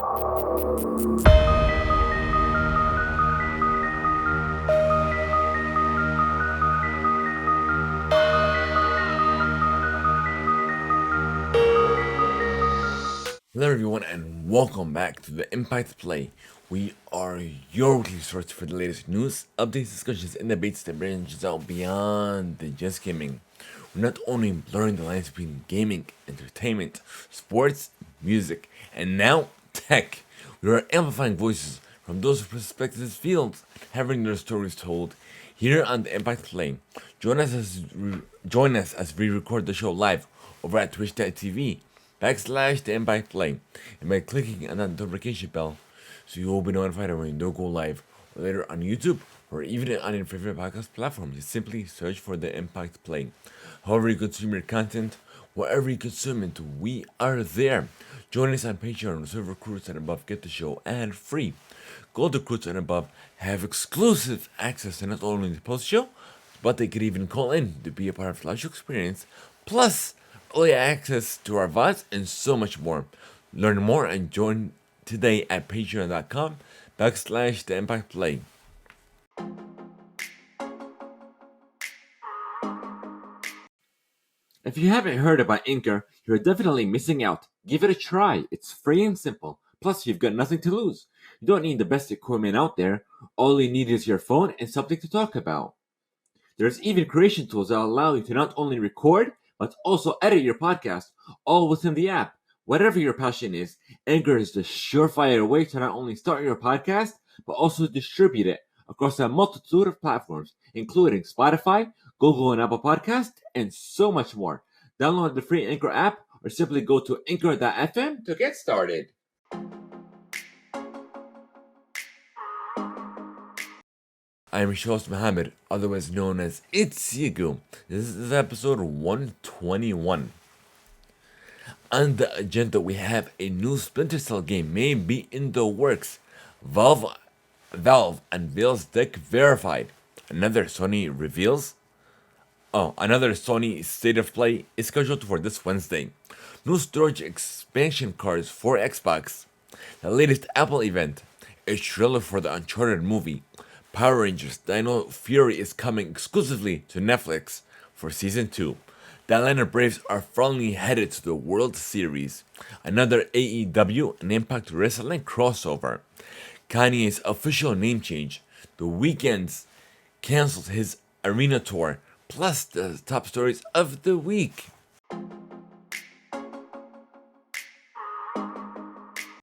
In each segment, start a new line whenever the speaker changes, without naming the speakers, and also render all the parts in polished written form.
Hello everyone and welcome back to the Impact Play. We are your weekly source for the latest news, updates, discussions, and debates that branches out beyond the just gaming. We're not only blurring the lines between gaming, entertainment, sports, music, and now tech. We are amplifying voices from those perspectives fields, having their stories told here on the Impact Play. Join us as we record the show live over at twitch.tv the Impact Play, and by clicking on that notification bell so you will be notified when we do go live, or later on YouTube, or even on your favorite podcast platform. Just simply search for the Impact Play. However you consume your content, wherever you consume it, we are there. Join us on Patreon, receive recruits and above, get the show ad free. Gold recruits and above have exclusive access to not only the post show, but they could even call in to be a part of the live show experience, plus early access to our VODs and so much more. Learn more and join today at patreon.com/the Impact Play.
If you haven't heard about Anchor, you're definitely missing out. Give it a try. It's free and simple. Plus, you've got nothing to lose. You don't need the best equipment out there. All you need is your phone and something to talk about. There's even creation tools that allow you to not only record, but also edit your podcast, all within the app. Whatever your passion is, Anchor is the surefire way to not only start your podcast, but also distribute it across a multitude of platforms, including Spotify, Google and Apple Podcasts, and so much more. Download the free Anchor app or simply go to anchor.fm to get started.
I am your host Mohammed, otherwise known as It's Yigu. This is episode 121. On the agenda, we have a new Splinter Cell game may be in the works. Valve unveils deck verified. Another Sony State of Play is scheduled for this Wednesday. New storage expansion cards for Xbox. The latest Apple event. A trailer for the Uncharted movie. Power Rangers Dino Fury is coming exclusively to Netflix for Season 2. The Atlanta Braves are finally headed to the World Series. Another AEW and Impact Wrestling crossover. Kanye's official name change. The Weeknd's canceled his arena tour. Plus the top stories of the week.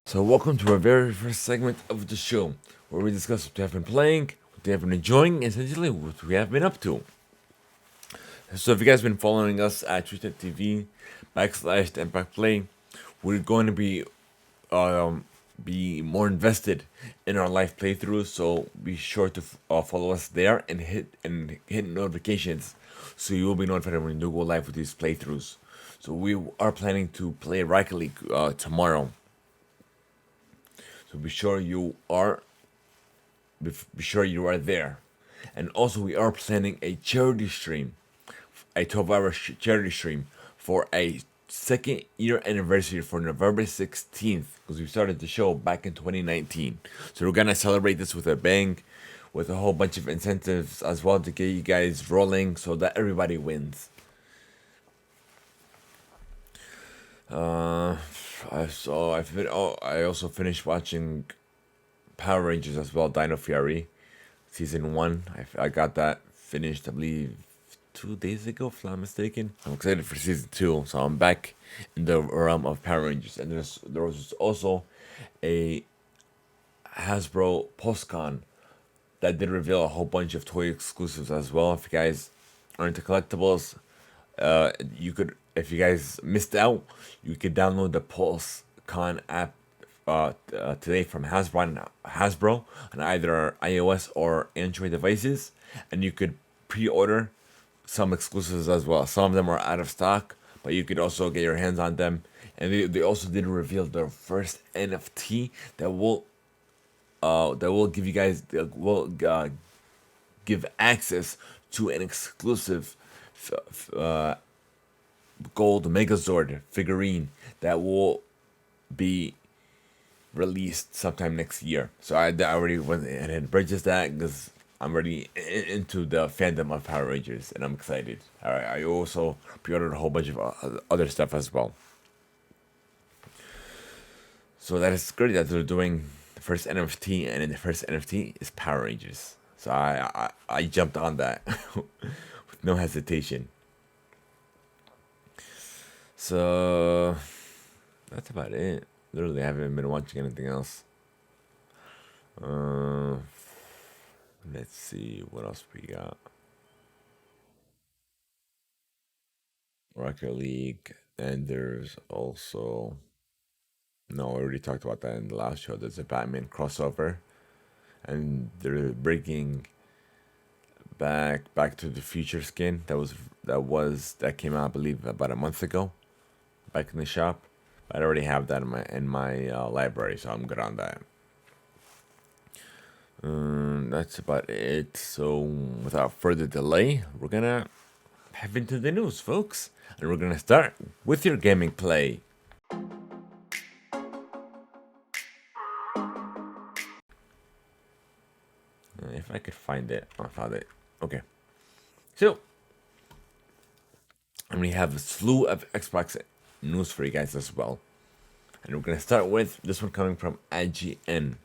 So welcome to our very first segment of the show, where we discuss what we have been playing, what we have been enjoying, and essentially what we have been up to. So if you guys have been following us at twitch.tv/the Impact Play, we're going to be more invested in our live playthroughs, so be sure to follow us there and hit notifications so you will be notified when we do go live with these playthroughs. So we are planning to play Rocket League tomorrow. So be sure you are there. And also we are planning a charity stream, a 12-hour charity stream for a second year anniversary for November 16th, because we started the show back in 2019. So we're gonna celebrate this with a bang, with a whole bunch of incentives as well to get you guys rolling so that everybody wins. I also finished watching Power Rangers as well, Dino Fury, Season 1. I got that finished, I believe, 2 days ago, if I'm not mistaken. I'm excited for Season 2, so I'm back in the realm of Power Rangers. And there was also a Hasbro PostCon that did reveal a whole bunch of toy exclusives as well. If you guys are into collectibles, if you guys missed out, you could download the PulseCon app today from Hasbro on either iOS or Android devices, and you could pre-order some exclusives as well. Some of them are out of stock, but you could also get your hands on them. And they also did reveal their first NFT that will give you guys give access to an exclusive gold Megazord figurine that will be released sometime next year. So I already went ahead and purchased that because I'm already into the fandom of Power Rangers and I'm excited. I also pre-ordered a whole bunch of other stuff as well. So that is great that they're doing the first NFT, and in the first NFT is Power Rangers. So I jumped on that with no hesitation. So that's about it. Literally, I haven't been watching anything else. Uh, let's see what else we got. Rocket League, and there's also no. I already talked about that in the last show. There's a Batman crossover, and they're bringing Back to the Future skin that came out, I believe, about a month ago, back in the shop. I already have that in my library, so I'm good on that. That's about it. So without further delay, we're gonna head into the news, folks, and we're gonna start with your gaming play. If I could find it, I found it. Okay, so and we have a slew of Xbox news for you guys as well. And we're gonna start with this one coming from IGN.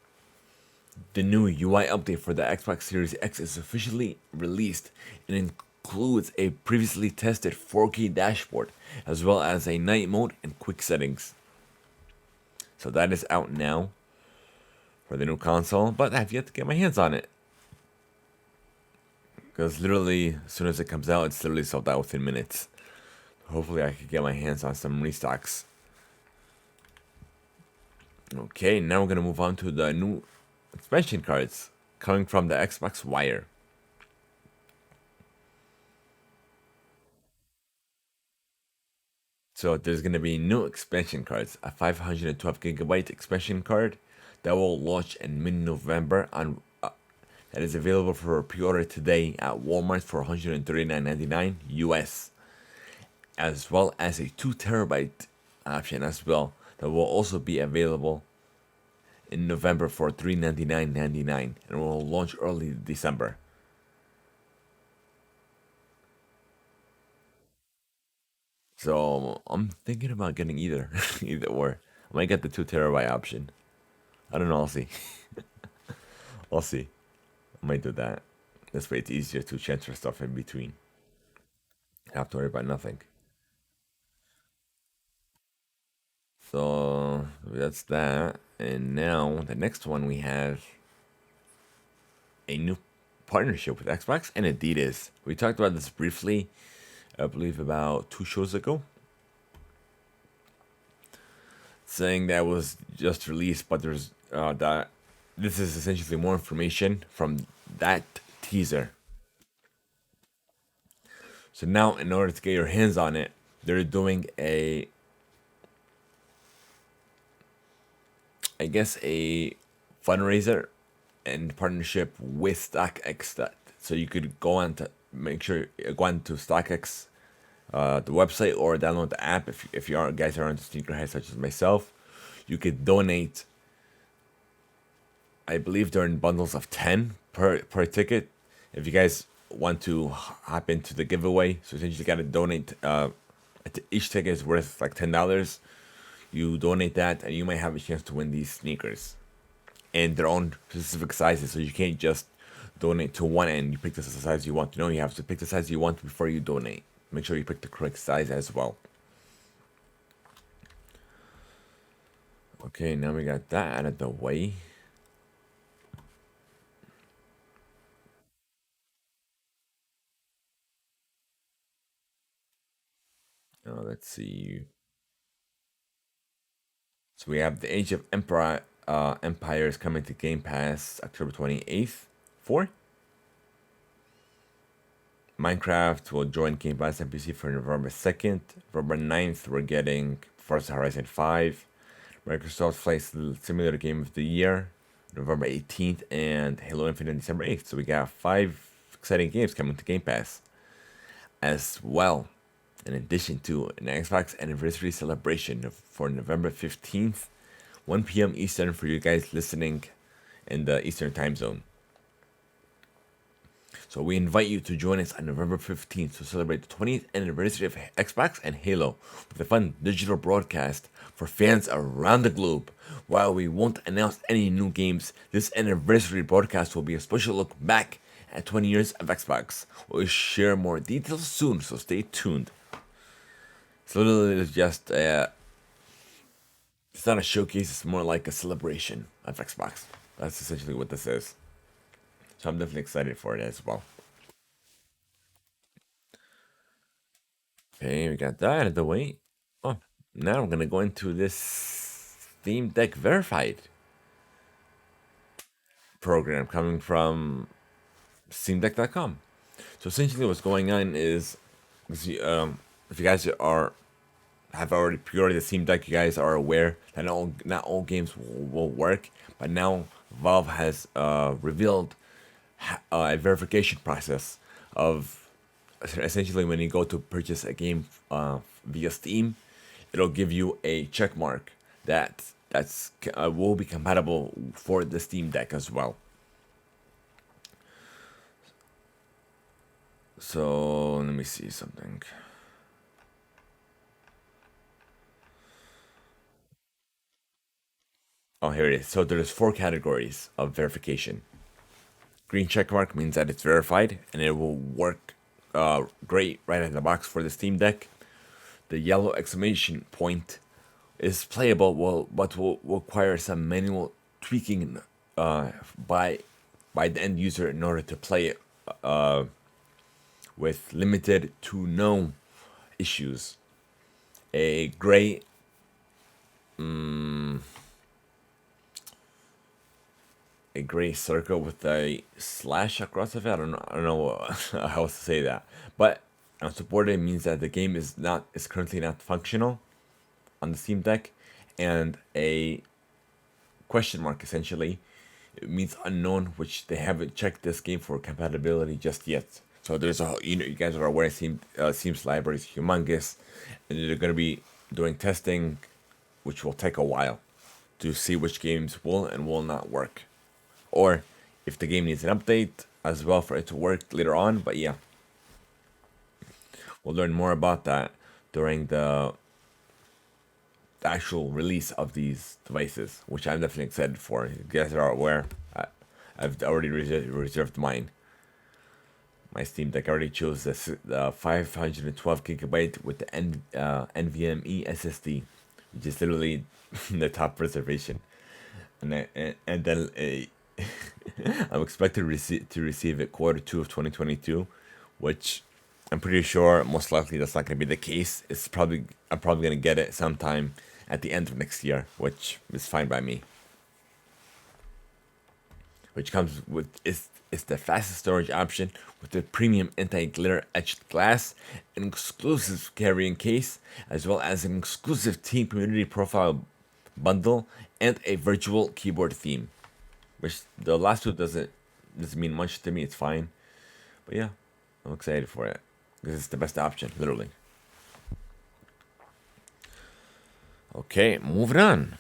The new UI update for the Xbox Series X is officially released and includes a previously tested 4K dashboard, as well as a night mode and quick settings. So that is out now for the new console, but I have yet to get my hands on it. Because literally, as soon as it comes out, it's literally sold out within minutes. Hopefully, I could get my hands on some restocks. Okay, now we're gonna move on to the new expansion cards coming from the Xbox Wire. So there's gonna be new expansion cards, a 512 gigabyte expansion card that will launch in mid-November on. That is available for pre-order today at Walmart for $139.99 US, as well as a 2 terabyte option as well that will also be available in November for $399.99 and will launch early December. So I'm thinking about getting either, either or. I might get the 2 terabyte option. I don't know. I'll see. I'll see. I might do that. This way, it's easier to transfer stuff in between. I have to worry about nothing. So that's that. And now the next one we have a new partnership with Xbox and Adidas. We talked about this briefly, I believe, about 2 shows ago, saying that was just released, but there's that this is essentially more information from that teaser. So now, in order to get your hands on it, they're doing I guess, a fundraiser in partnership with StockX. So you could go on to make sure go on to StockX, the website, or download the app if you are guys are into sneakerheads such as myself. You could donate. I believe they're in bundles of 10 per ticket. If you guys want to hop into the giveaway, so essentially you gotta donate. Each ticket is worth like $10. You donate that, and you might have a chance to win these sneakers in their own specific sizes. So you can't just donate to one and you pick the size you want. No, you have to pick the size you want before you donate. Make sure you pick the correct size as well. Okay, now we got that out of the way. Now let's see. So we have the Age of Empires coming to Game Pass October 28th. 4. Minecraft will join Game Pass and PC for November 2nd. November 9th, we're getting Forza Horizon 5. Microsoft Flight Simulator Game of the Year, November 18th, and Halo Infinite December 8th. So we got 5 exciting games coming to Game Pass as well. In addition to an Xbox anniversary celebration for November 15th, 1 p.m. Eastern for you guys listening in the Eastern time zone. So we invite you to join us on November 15th to celebrate the 20th anniversary of Xbox and Halo with a fun digital broadcast for fans around the globe. While we won't announce any new games, this anniversary broadcast will be a special look back at 20 years of Xbox. We'll share more details soon, so stay tuned. So literally, it's just it's not a showcase; it's more like a celebration of Xbox. That's essentially what this is. So I'm definitely excited for it as well. Okay, we got that out of the way. Oh, now I'm gonna go into this Steam Deck Verified program coming from SteamDeck.com. So essentially, what's going on is, if you guys have already pre-ordered the Steam Deck, you guys are aware that not all games will work. But now Valve has revealed a verification process of essentially when you go to purchase a game via Steam, it'll give you a check mark that's will be compatible for the Steam Deck as well. So let me see something. Oh, here it is. So there's four categories of verification. Green check mark means that it's verified and it will work great right in the box for the Steam Deck. The yellow exclamation point is playable, but will require some manual tweaking by the end user in order to play it with limited to no issues. A gray circle with a slash across of it. I don't know how else to say that. But unsupported means that the game is currently not functional on the Steam Deck, and a question mark essentially it means unknown, which they haven't checked this game for compatibility just yet. So there's you guys are aware Steam's library is humongous, and they're gonna be doing testing, which will take a while to see which games will and will not work, or if the game needs an update as well for it to work later on. But yeah, we'll learn more about that during the actual release of these devices, which I'm definitely excited for. You guys are aware, I've already reserved mine. My Steam Deck I already chose the 512 gigabyte with the NVMe SSD, which is literally the top reservation. And then I'm expected to receive it Q2 of 2022, which I'm pretty sure most likely that's not going to be the case. I'm probably going to get it sometime at the end of next year, which is fine by me. Which comes with is the fastest storage option with the premium anti-glare etched glass, an exclusive carrying case, as well as an exclusive team community profile bundle and a virtual keyboard theme. Which the last two doesn't mean much to me. It's fine, but yeah, I'm excited for it because it's the best option, literally. Okay, moving on.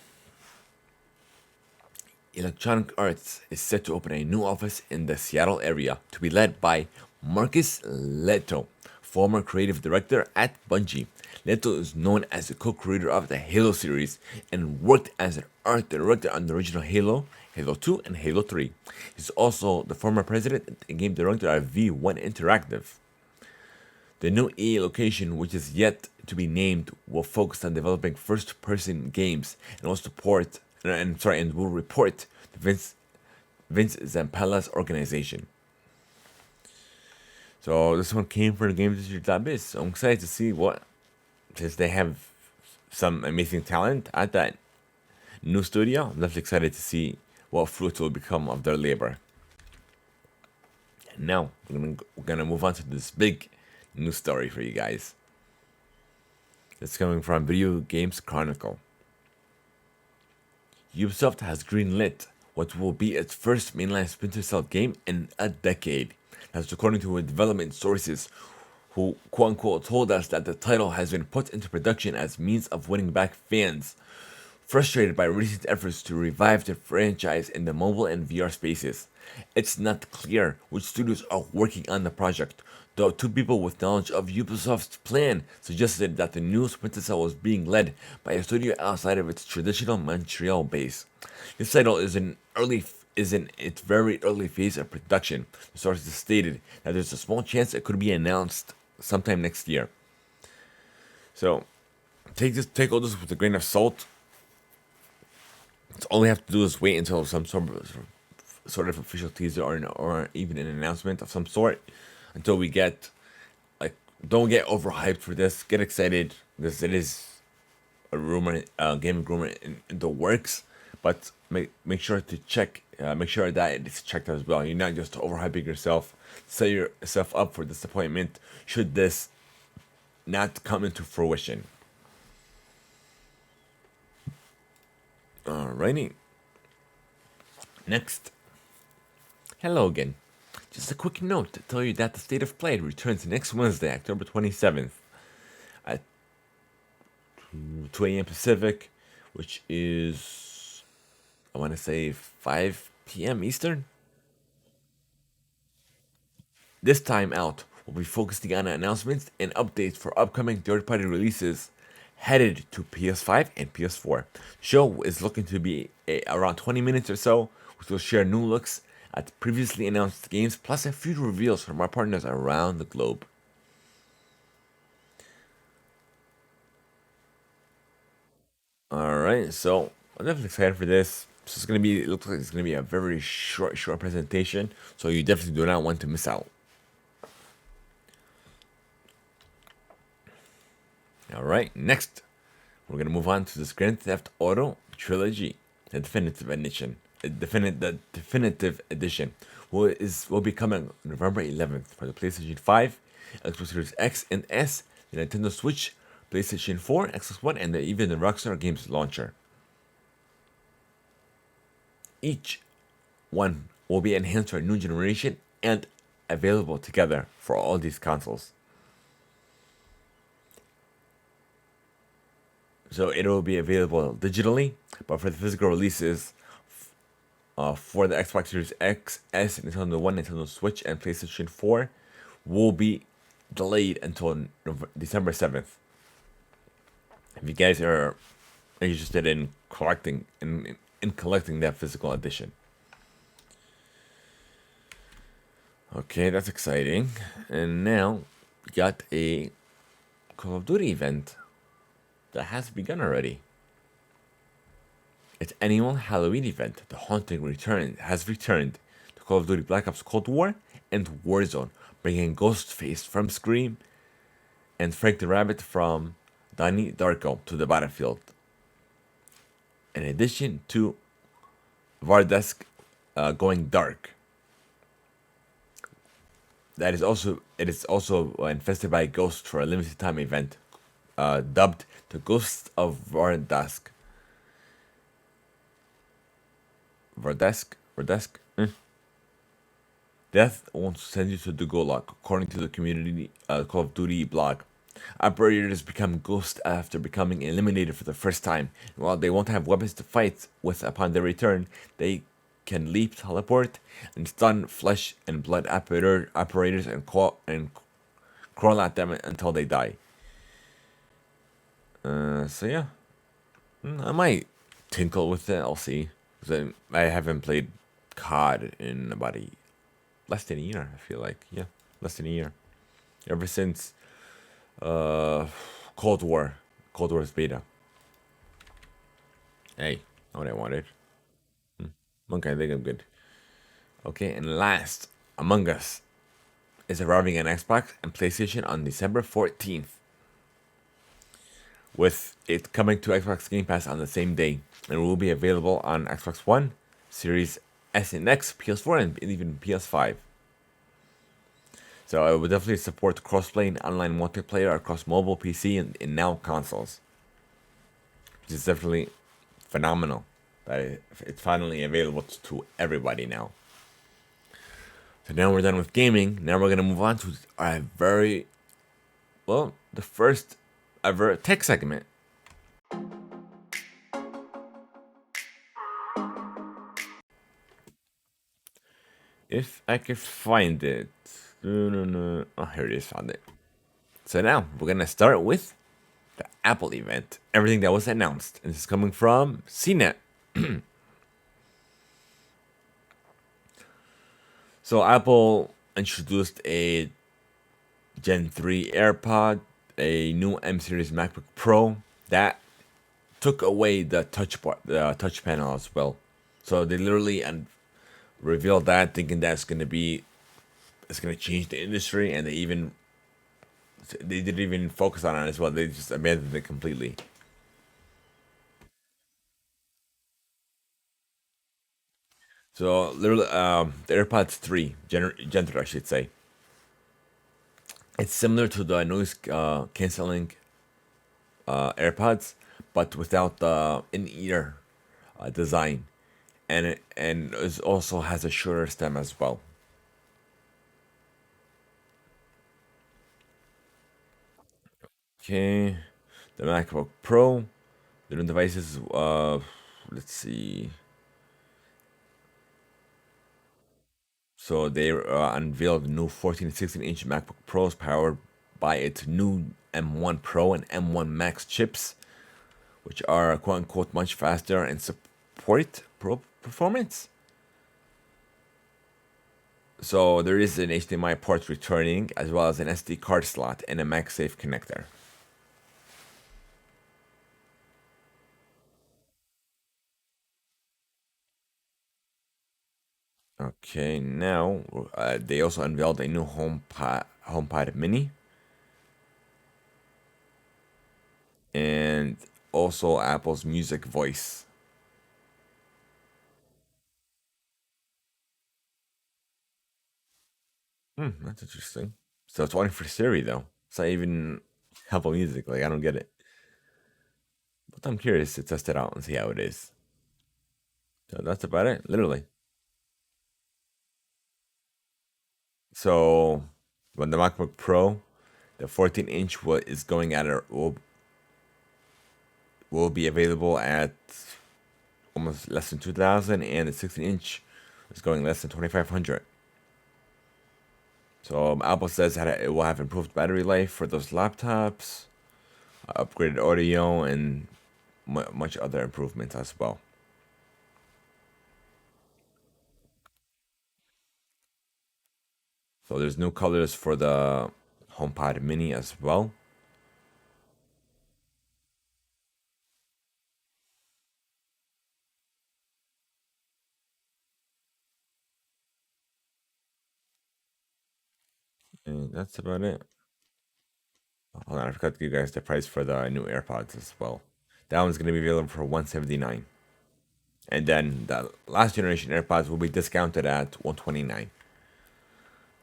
Electronic Arts is set to open a new office in the Seattle area to be led by Marcus Leto, former creative director at Bungie. Leto is known as the co-creator of the Halo series and worked as an art director on the original Halo, Halo 2, and Halo 3. He's also the former president and game director at V1 Interactive. The new EA location, which is yet to be named, will focus on developing first-person games and will report to Vince Zampalla's organization. So this one came from GamesIndustry.biz. So I'm excited to see since they have some amazing talent at that new studio. I'm definitely excited to see what fruit will become of their labor. And now we're gonna move on to this big news story for you guys. It's coming from Video Games Chronicle. Ubisoft has greenlit what will be its first mainline Splinter Cell game in a decade. That's according to development sources who quote unquote told us that the title has been put into production as means of winning back fans frustrated by recent efforts to revive the franchise in the mobile and VR spaces. It's not clear which studios are working on the project, though two people with knowledge of Ubisoft's plan suggested that the new Splinter Cell was being led by a studio outside of its traditional Montreal base. This title is in its very early phase of production. The sources stated that there's a small chance it could be announced sometime next year. So take all this with a grain of salt. All we have to do is wait until some sort of official teaser or even an announcement of some sort until we get like, don't get overhyped for this. Get excited because it is a rumor, gaming rumor in the works, but make sure to check, make sure that it's checked as well. You're not just overhyping yourself. Set yourself up for disappointment should this not come into fruition. Alrighty. Next. Hello again. Just a quick note to tell you that the State of Play returns next Wednesday, October 27th at 2 a.m. Pacific, which is, I want to say, 5 p.m. Eastern. This time out, we'll be focusing on announcements and updates for upcoming third-party releases headed to PS5 and PS4. The show is looking to be around 20 minutes or so, which will share new looks at previously announced games, plus a few reveals from our partners around the globe. Alright, so I'm definitely excited for this. It looks like it's gonna be a very short presentation, so you definitely do not want to miss out. Alright, next we're gonna move on to this Grand Theft Auto Trilogy, the definitive edition. The definitive edition will be coming November 11th for the PlayStation 5, Xbox Series X and S, the Nintendo Switch, PlayStation 4, Xbox One, and even the Rockstar Games launcher. Each one will be enhanced for a new generation and available together for all these consoles. So it will be available digitally, but for the physical releases, for the Xbox Series X, S, Nintendo One, Nintendo Switch, and PlayStation 4 will be delayed until December 7th. If you guys are interested in collecting that physical edition. Okay, that's exciting. And now we got a Call of Duty event that has begun already. Its annual Halloween event, The Haunting has returned to Call of Duty Black Ops Cold War and Warzone, bringing Ghostface from Scream and Frank the Rabbit from Donnie Darko to the battlefield. In addition to Vardesk going dark. It is also infested by ghosts for a limited time event, dubbed the Ghosts of Vardesk. Vardesk. Death won't send you to the Gulag, according to the community Call of Duty blog. Operators become ghosts after becoming eliminated for the first time. While they won't have weapons to fight with upon their return, they can leap, teleport, and stun flesh and blood operators and crawl at them until they die. So yeah, I might tinkle with it. I'll see. I haven't played COD in about less than a year. I feel like, yeah, less than a year. Ever since Cold War's beta. Hey, not what I wanted. Okay, I think I'm good. Okay, and last, Among Us is arriving on Xbox and PlayStation on December 14th, with it coming to Xbox Game Pass on the same day, and will be available on Xbox One, Series S and X, PS4, and even PS5. So I would definitely support crossplay and online multiplayer across mobile, PC, and now consoles. Which is definitely phenomenal that it's finally available to everybody now. So now we're done with gaming. Now we're gonna move on to our the first ever tech segment. If I could find it. No, no, no. Oh, here it is. Found it. So now we're gonna start with the Apple event. Everything that was announced. And this is coming from CNET. So Apple introduced a Gen 3 AirPod, a new M series MacBook Pro that took away the the touch panel as well. So they literally and revealed that, thinking that's gonna be it's gonna change the industry, and they didn't even focus on it as well. They just abandoned it completely. So literally, the AirPods 3, Gen 3, I should say, it's similar to the noise canceling AirPods, but without the in-ear design, and it also has a shorter stem as well. Okay, the MacBook Pro, the new devices. Let's see. So they unveiled the new 14 and 16-inch MacBook Pros powered by its new M1 Pro and M1 Max chips, which are quote unquote much faster and support pro performance. So there is an HDMI port returning, as well as an SD card slot and a MagSafe connector. Okay, now they also unveiled a new HomePod Mini, and also Apple's Music Voice. That's interesting. So it's only for Siri though. It's not even Apple Music. Like I don't get it. But I'm curious to test it out and see how it is. So that's about it, literally. So when the MacBook Pro, the 14-inch is going at will be available at almost less than 2,000, and the 16-inch is going less than 2,500. So Apple says that it will have improved battery life for those laptops, upgraded audio, and much other improvements as well. So there's new colors for the HomePod Mini as well. And that's about it. Hold on, I forgot to give you guys the price for the new AirPods as well. That one's gonna be available for 179, and then the last generation AirPods will be discounted at 129.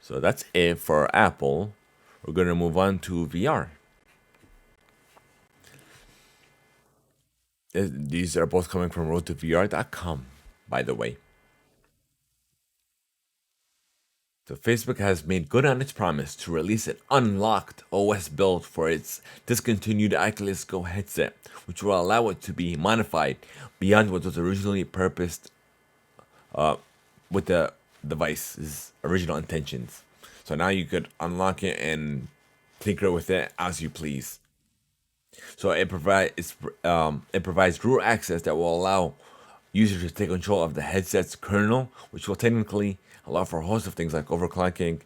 So that's it for Apple. We're gonna move on to VR. These are both coming from roadtovr.com, by the way. So Facebook has made good on its promise to release an unlocked OS build for its discontinued Oculus Go headset, which will allow it to be modified beyond what was originally purposed with the device's original intentions. So now you could unlock it and tinker with it as you please. So it provides root access that will allow users to take control of the headset's kernel, which will technically allow for a host of things like overclocking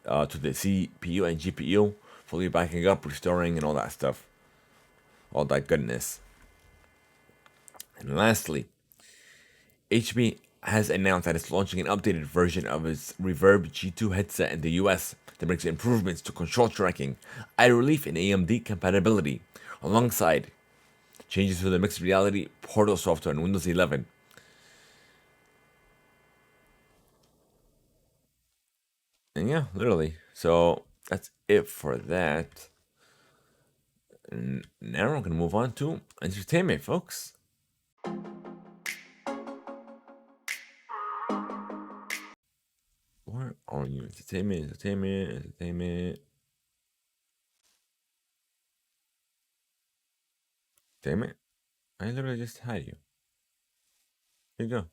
to the CPU and GPU, fully backing up, restoring, and all that stuff, all that goodness. And lastly, HP has announced that it's launching an updated version of its Reverb G2 headset in the US that brings improvements to control tracking, eye relief, and AMD compatibility, alongside changes to the mixed reality portal software in Windows 11. And yeah, literally. So that's it for that. And now we're going to move on to entertainment, folks. Where are you? Entertainment. Damn it. I literally just had you. Here you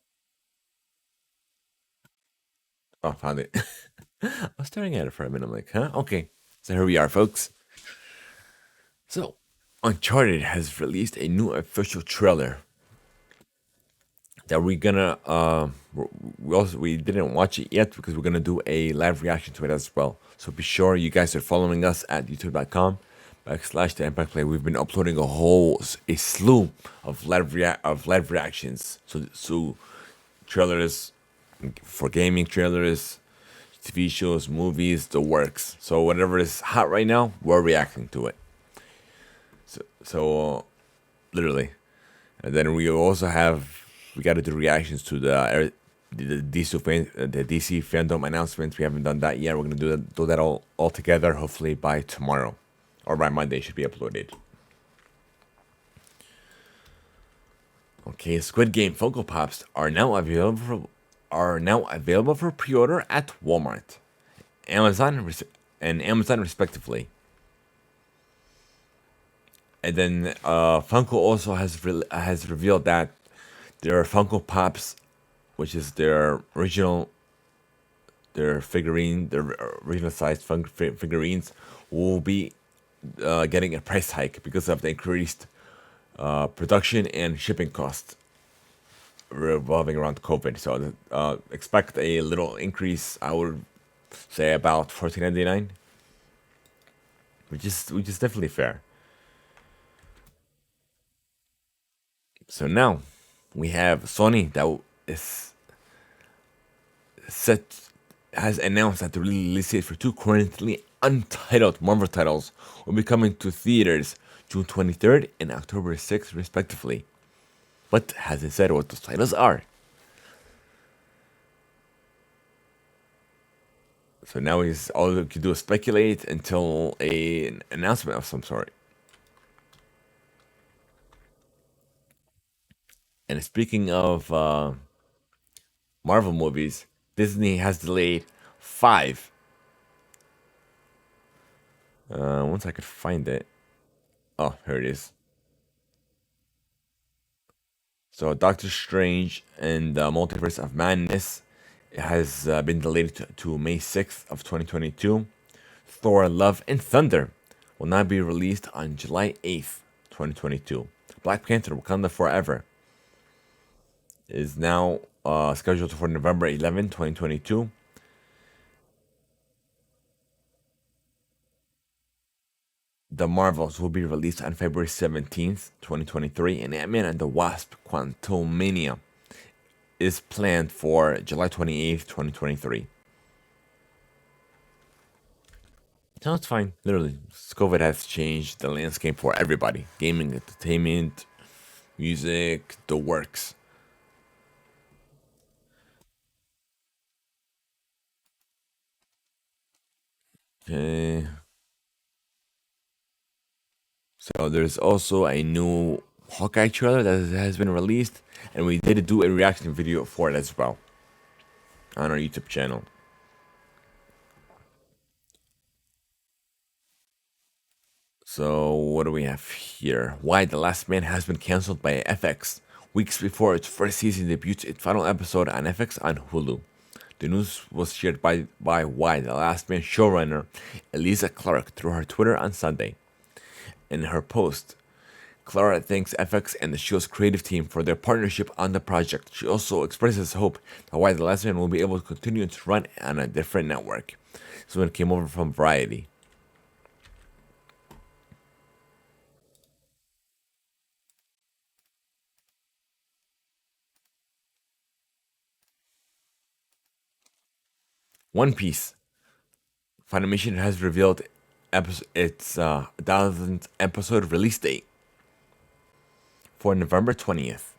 go. Oh, found it. I was staring at it for a minute. I'm like, huh? Okay. So here we are, folks. So, Uncharted has released a new official trailer that we're gonna we didn't watch it yet because we're gonna do a live reaction to it as well. So be sure you guys are following us at youtube.com/the Impact Play. We've been uploading a slew of live reactions. So trailers for gaming, trailers, TV shows, movies, the works. So whatever is hot right now, we're reacting to it. So literally. And then we got to do reactions to the DC fandom announcements. We haven't done that yet. We're gonna do that all together. Hopefully by tomorrow or by Monday, it should be uploaded. Okay, Squid Game Funko Pops are now available for pre-order at Walmart, Amazon respectively. And then Funko also has revealed that their Funko Pops, which is their original sized figurines, will be getting a price hike because of the increased production and shipping costs revolving around COVID. So expect a little increase. I would say about $14.99, which is definitely fair. So now we have Sony that is set has announced that the release date for two currently untitled Marvel titles will be coming to theaters June 23rd and October 6th, respectively. But hasn't said what those titles are. So now all we can do is speculate until an announcement of some sort. And speaking of Marvel movies, Disney has delayed five. Once I could find it. Oh, here it is. So Doctor Strange and the Multiverse of Madness has been delayed to May 6th of 2022. Thor: Love and Thunder will now be released on July 8th, 2022. Black Panther: Wakanda Forever is now scheduled for November 11, 2022. The Marvels will be released on February 17th, 2023, and Ant-Man and the Wasp: Quantumania is planned for July 28th, 2023. No, it's fine. Literally, COVID has changed the landscape for everybody. Gaming, entertainment, music, the works. Okay. So there's also a new Hawkeye trailer that has been released, and we did do a reaction video for it as well on our YouTube channel. So what do we have here? Why The Last Man has been canceled by FX weeks before its first season debuts its final episode on FX on Hulu. The news was shared by Why The Last Man showrunner Eliza Clark through her Twitter on Sunday. In her post, Clara thanks FX and the show's creative team for their partnership on the project. She also expresses hope that Why the Last Man will be able to continue its run on a different network. This one came over from Variety. One Piece. Funimation has revealed its 1000th episode release date for November 20th.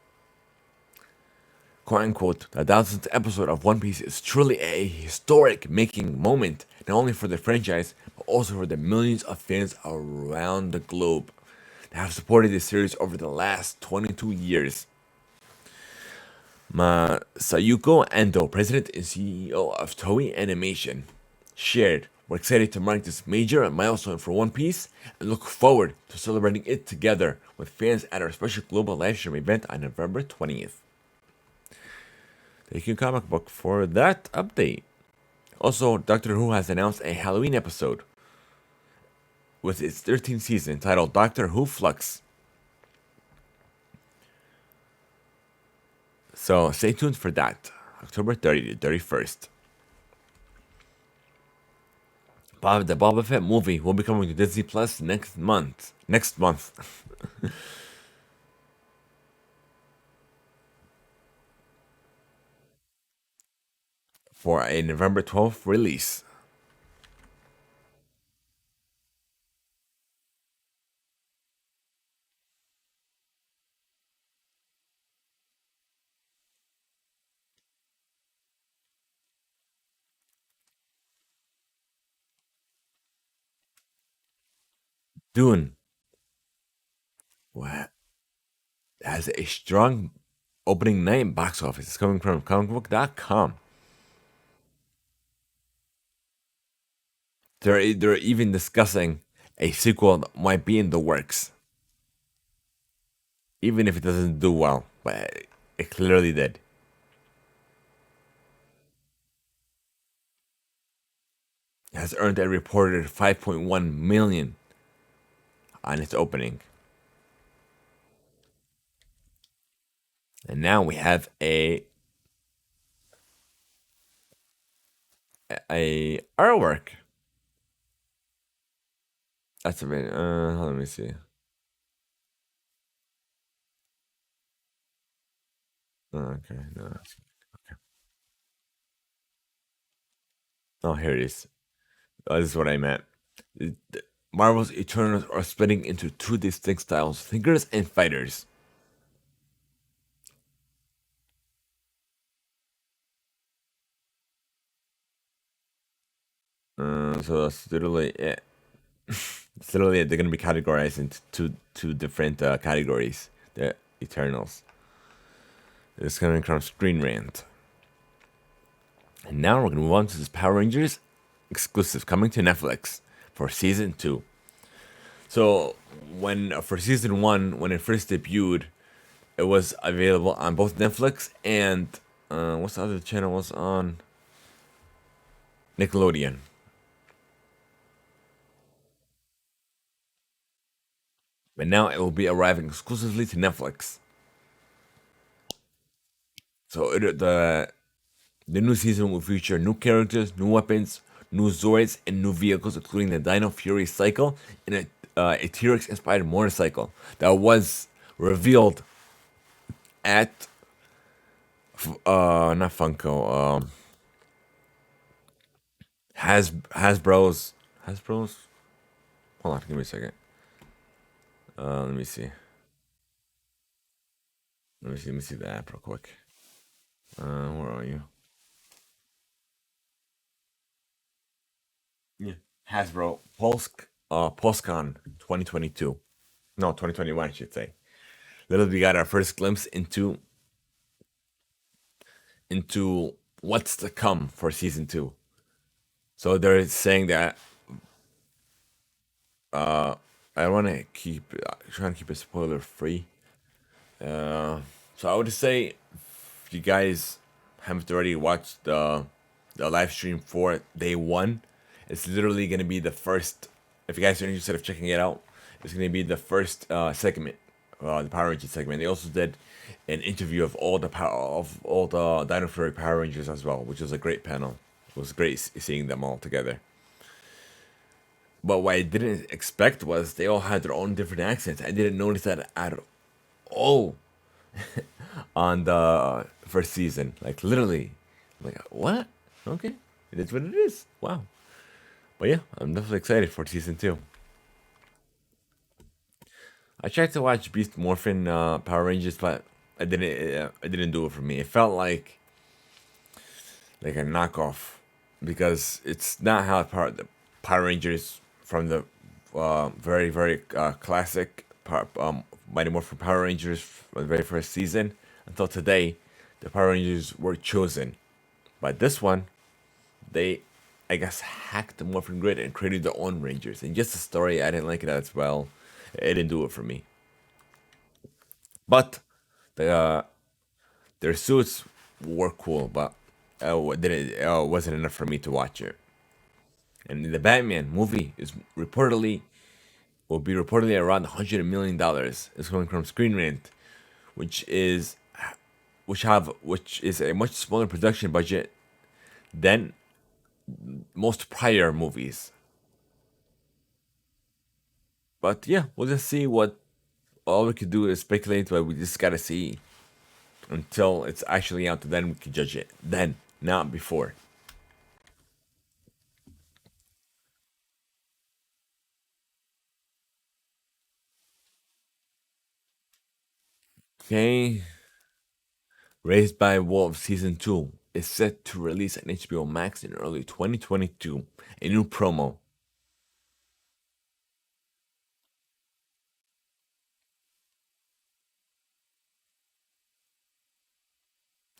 Quote unquote, the 1000th episode of One Piece is truly a historic making moment, not only for the franchise, but also for the millions of fans around the globe that have supported this series over the last 22 years. Masayuko Endo, president and CEO of Toei Animation, shared, "We're excited to mark this major milestone for One Piece and look forward to celebrating it together with fans at our special global livestream event on November 20th. Thank you, Comic Book, for that update. Also, Doctor Who has announced a Halloween episode with its 13th season titled Doctor Who Flux. So stay tuned for that. October 30th to 31st. The Boba Fett movie will be coming to Disney Plus next month. Next month. For a November 12th release. Dune has a strong opening night box office. It's coming from comicbook.com. They're even discussing a sequel that might be in the works, even if it doesn't do well. But it clearly did. It has earned a reported 5.1 million on its opening, and now we have a artwork. That's a bit. Let me see. Okay, no. Okay. Oh, here it is. This is what I meant. Marvel's Eternals are splitting into two distinct styles: thinkers and fighters. So that's literally it. It's literally they're gonna be categorized into two different categories. The Eternals. It's coming from Screen Rant. And now we're gonna move on to this Power Rangers exclusive coming to Netflix for season 2. So when for season 1, when it first debuted, it was available on both Netflix and what's the other channel was on Nickelodeon. But now it will be arriving exclusively to Netflix. So the new season will feature new characters, new weapons, new Zoids, and new vehicles, including the Dino Fury Cycle and a T-Rex inspired motorcycle that was revealed at not Funko, Hasbro's. Hold on, give me a second. Let me see. Let me see the app real quick. Where are you? Yeah. Hasbro PulseCon 2022. No, 2021, I should say. Literally, we got our first glimpse into what's to come for season 2. So they're saying that I want to keep trying to keep it spoiler free. So I would say if you guys haven't already watched the live stream for day 1, it's literally gonna be the first. If you guys are interested of checking it out, it's gonna be the first segment, the Power Rangers segment. They also did an interview of all the Dino Fury Power Rangers as well, which was a great panel. It was great seeing them all together. But what I didn't expect was they all had their own different accents. I didn't notice that at all on the first season. Like literally, I'm like what? Okay, it is what it is. Wow. But yeah, I'm definitely excited for season 2. I tried to watch Beast Morphin Power Rangers, but I didn't do it for me. It felt like a knockoff because it's not how the Power Rangers from the very classic Mighty Morphin Power Rangers from the very first season until today. The Power Rangers were chosen, but this one they I guess hacked the Morphin Grid and created their own Rangers. And just the story, I didn't like it as well. It didn't do it for me. But the their suits were cool, but didn't wasn't enough for me to watch it. And the Batman movie is reportedly will be reportedly around $100 million. It's coming from Screen Rant, which is which is a much smaller production budget than most prior movies. But yeah, we'll just see what all we could do is speculate, but we just gotta see until it's actually out. Then we can judge it. Then, not before. Okay, Raised by Wolves season 2 is set to release on HBO Max in early 2022. A new promo.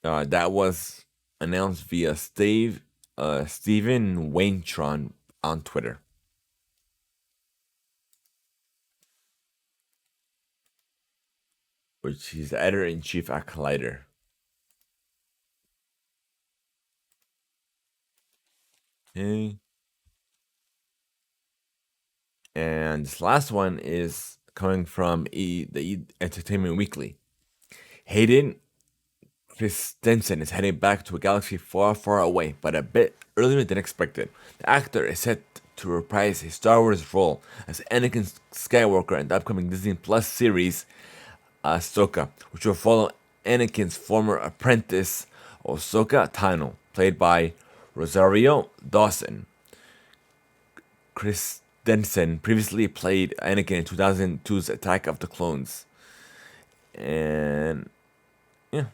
That was announced via Steven Waintron on Twitter, which he's the editor in chief at Collider. Okay. And this last one is coming from Entertainment Weekly. Hayden Christensen is heading back to a galaxy far, far away, but a bit earlier than expected. The actor is set to reprise his Star Wars role as Anakin Skywalker in the upcoming Disney Plus series Ahsoka, which will follow Anakin's former apprentice Ahsoka Tano, played by Rosario Dawson. Christensen previously played Anakin in 2002's Attack of the Clones. And yeah,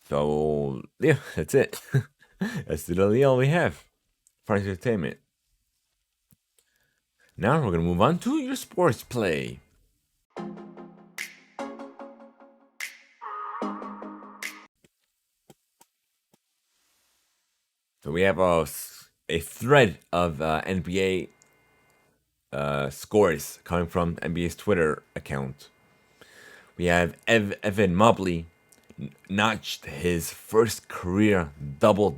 so yeah, that's it. That's literally all we have for entertainment. Now we're gonna move on to your sports play. So we have a thread of NBA scores coming from NBA's Twitter account. We have Evan Mobley notched his first career double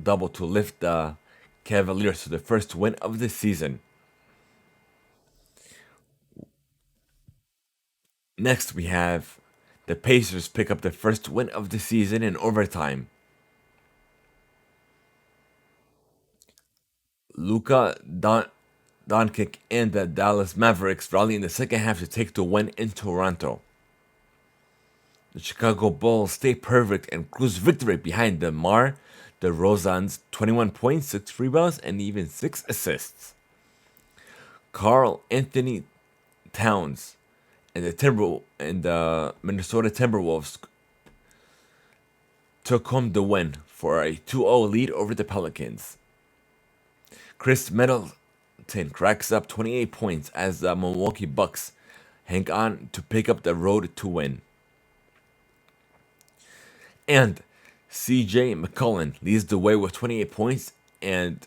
to lift the Cavaliers to the first win of the season. Next, we have the Pacers pick up the first win of the season in overtime. Luka Doncic and the Dallas Mavericks rally in the second half to take the win in Toronto. The Chicago Bulls stay perfect and cruise victory behind DeMar DeRozan's 21 points, 6 rebounds, and even 6 assists. Carl Anthony Towns and the Minnesota Timberwolves took home the win for a 2-0 lead over the Pelicans. Chris Middleton cracks up 28 points as the Milwaukee Bucks hang on to pick up the road to win. And CJ McCollum leads the way with 28 points and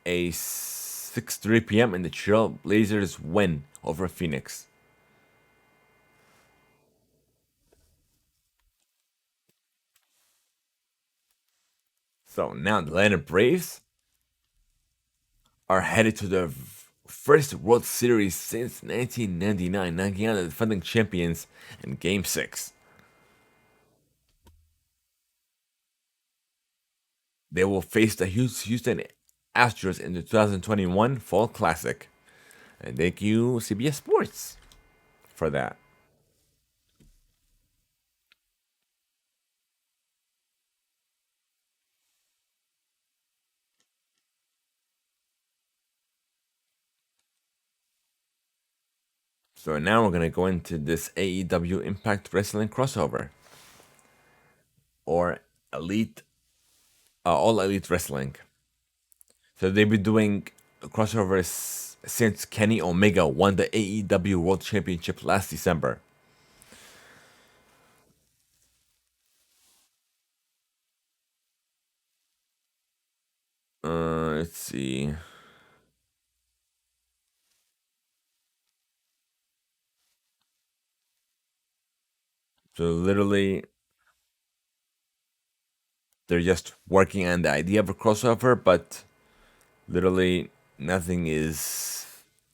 a 6:03 p.m. in the Trail Blazers win over Phoenix. So now the Atlanta Braves are headed to their first World Series since 1999, knocking out the defending champions in Game 6. They will face the Houston Astros in the 2021 Fall Classic. And thank you, CBS Sports, for that. So now we're going to go into this AEW Impact Wrestling crossover, or Elite, All Elite Wrestling. So they've been doing crossovers since Kenny Omega won the AEW World Championship last December. Let's see. So literally, they're just working on the idea of a crossover, but literally nothing is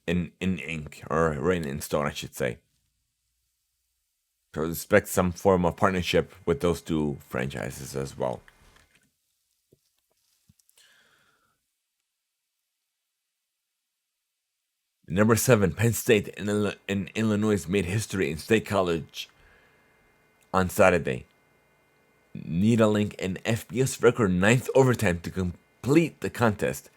in ink or written in stone, I should say. So expect some form of partnership with those two franchises as well. Number seven, Penn State in Illinois made history in State College on Saturday, needling an FBS record ninth overtime to complete the contest.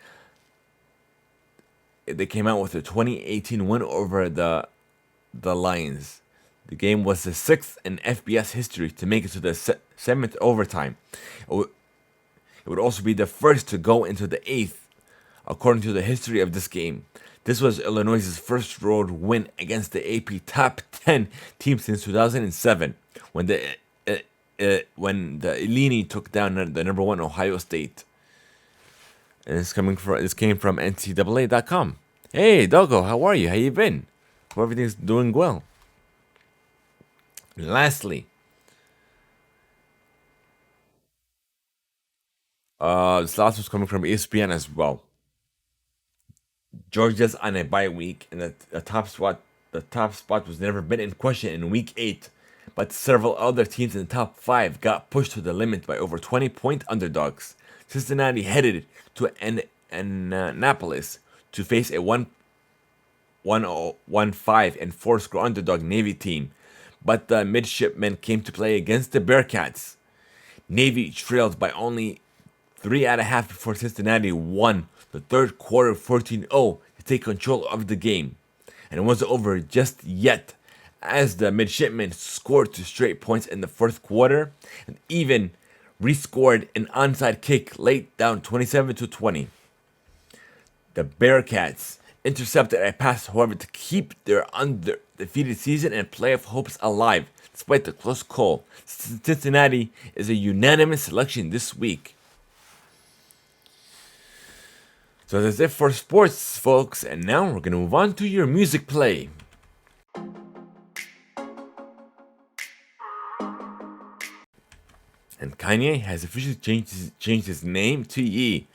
They came out with a 2018 win over the Lions. The game was the sixth in FBS history to make it to the seventh overtime. It would also be the first to go into the eighth, according to the history of this game. This was Illinois' first road win against the AP top 10 team since 2007, when the Illini took down the number one Ohio State. And this came from NCAA.com. Hey Doggo, how are you? How you been? Hope everything's doing well. Lastly, this last was coming from ESPN as well. Georgia's on a bye week, and the top spot was never been in question in week 8, but several other teams in the top 5 got pushed to the limit by over 20-point underdogs. Cincinnati headed to Annapolis to face a 1-5 and 4 score underdog Navy team, but the midshipmen came to play against the Bearcats. Navy trailed by only 3.5 before Cincinnati won the third quarter 14-0 to take control of the game. And it wasn't over just yet, as the midshipmen scored 2 straight points in the fourth quarter and even rescored an onside kick late, down 27-20. The Bearcats intercepted a pass, however, to keep their undefeated season and playoff hopes alive, despite the close call. Cincinnati is a unanimous selection this week. So that's it for sports, folks, and now we're gonna move on to your music play. And Kanye has officially changed his name to Ye,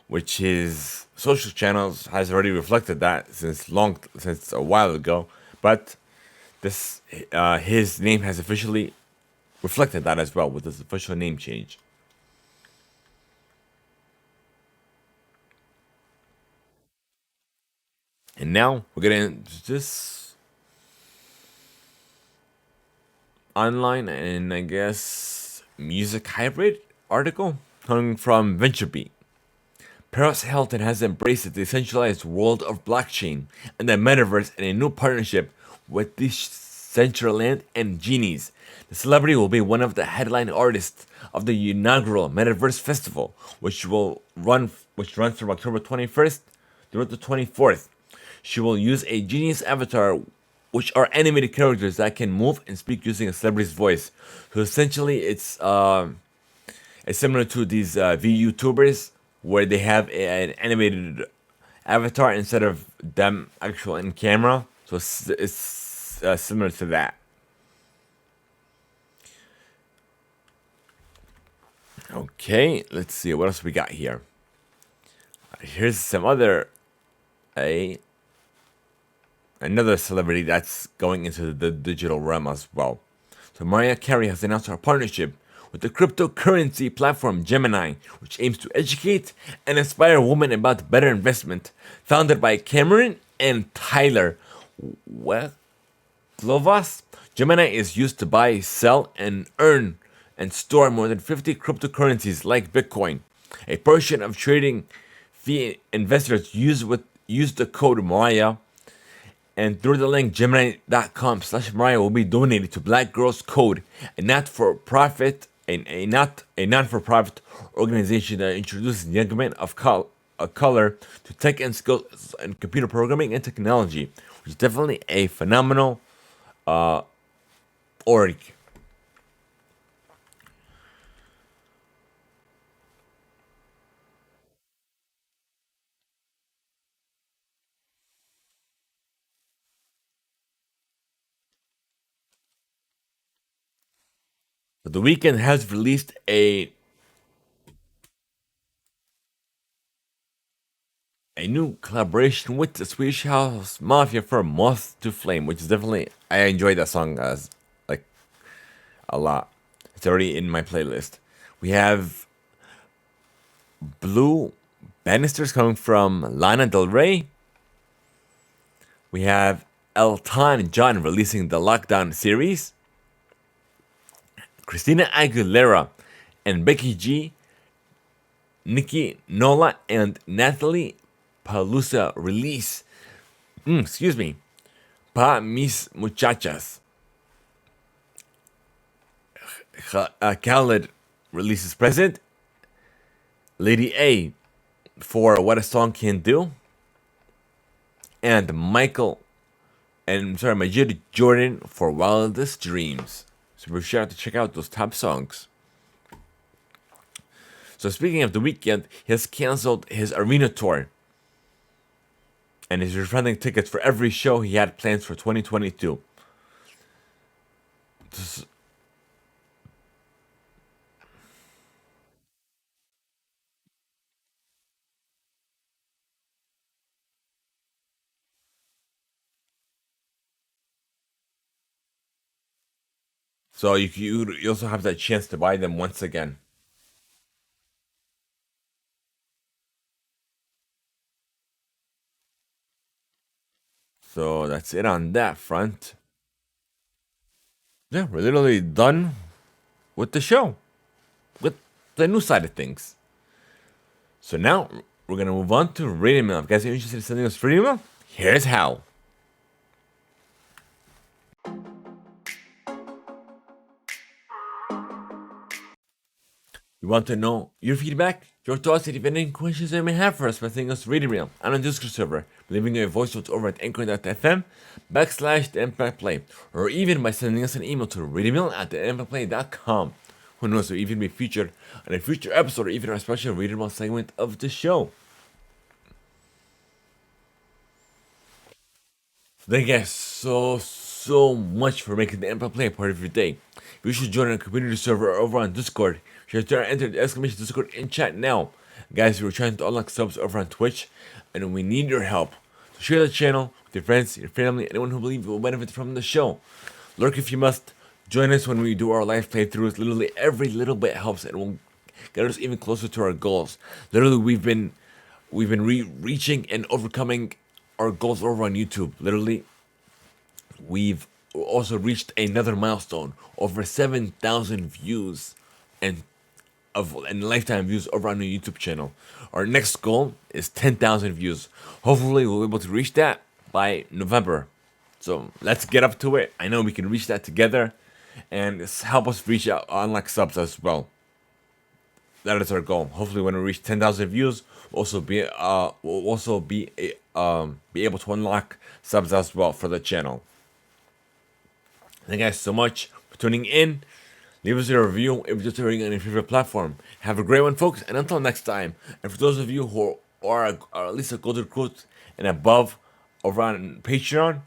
which his social channels has already reflected that since a while ago. But this his name has officially reflected that as well with his official name change. And now we're getting this online and I guess music hybrid article coming from VentureBeat. Paris Hilton has embraced the decentralized world of blockchain and the metaverse in a new partnership with Decentraland and Genies. The celebrity will be one of the headline artists of the inaugural Metaverse Festival, which runs from October 21st through the 24th. She will use a Genius avatar, which are animated characters that can move and speak using a celebrity's voice. So essentially, it's similar to these VTubers where they have an animated avatar instead of them actual in camera. So it's similar to that. Okay, let's see what else we got here. Here's some other another celebrity that's going into the digital realm as well. So Mariah Carey has announced her partnership with the cryptocurrency platform Gemini, which aims to educate and inspire women about better investment. Founded by Cameron and Tyler Weklovas, Gemini is used to buy, sell, and earn and store more than 50 cryptocurrencies like Bitcoin. A portion of trading fee investors use the code Mariah, and through the link gemini.com/Mariah will be donated to Black Girls Code, a not-for-profit non-for-profit organization that introduces young men of color to tech and skills and computer programming and technology, which is definitely a phenomenal org. But The Weeknd has released a new collaboration with the Swedish House Mafia for Moth to Flame, which is definitely I enjoyed that song as like a lot. It's already in my playlist. We have Blue Bannisters coming from Lana Del Rey. We have Elton John releasing the Lockdown series. Christina Aguilera and Becky G, Nikki Nola, and Natalie Palusa release. Excuse me. Pa Mis Muchachas. Khaled releases Present. Lady A for What a Song Can Do. And Majid Jordan for Wildest Dreams. So be sure to check out those top songs. So speaking of The Weeknd, he has canceled his arena tour. And he's refunding tickets for every show he had planned for 2022. So you also have that chance to buy them once again. So that's it on that front. Yeah, we're literally done with the show, with the news side of things. So now we're gonna move on to reading mail. If you guys are interested in sending us reading mail, here's how. We want to know your feedback, your thoughts, and even any questions you may have for us by sending us reading mail on our Discord server, leaving a voice note over at anchor.fm/theimpactplay, or even by sending us an email to readingmail@theimpactplay.com. Who knows, we'll even be featured on a future episode or even our special reading mail segment of the show. Thank you guys so much for making the Empire Play a part of your day. If you should join our community server over on Discord, share to enter the exclamation Discord in chat now. Guys, we're trying to unlock subs over on Twitch, and we need your help. So share the channel with your friends, your family, anyone who believes will benefit from the show. Lurk if you must. Join us when we do our live playthroughs. Literally every little bit helps and will get us even closer to our goals. Literally, we've been reaching and overcoming our goals over on YouTube. Literally, we've also reached another milestone, over 7,000 views and lifetime views over on the YouTube channel. Our next goal is 10,000 views. Hopefully, we'll be able to reach that by November. So let's get up to it. I know we can reach that together, and help us reach out unlock subs as well. That is our goal. Hopefully, when we reach 10,000 views, we'll also be able to unlock subs as well for the channel. Thank you guys so much for tuning in. Leave us a review if you're just hearing on your favorite platform. Have a great one, folks, and until next time. And for those of you who are at least a gold recruit and above over on Patreon,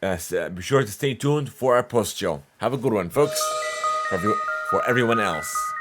be sure to stay tuned for our post show. Have a good one, folks. For everyone else.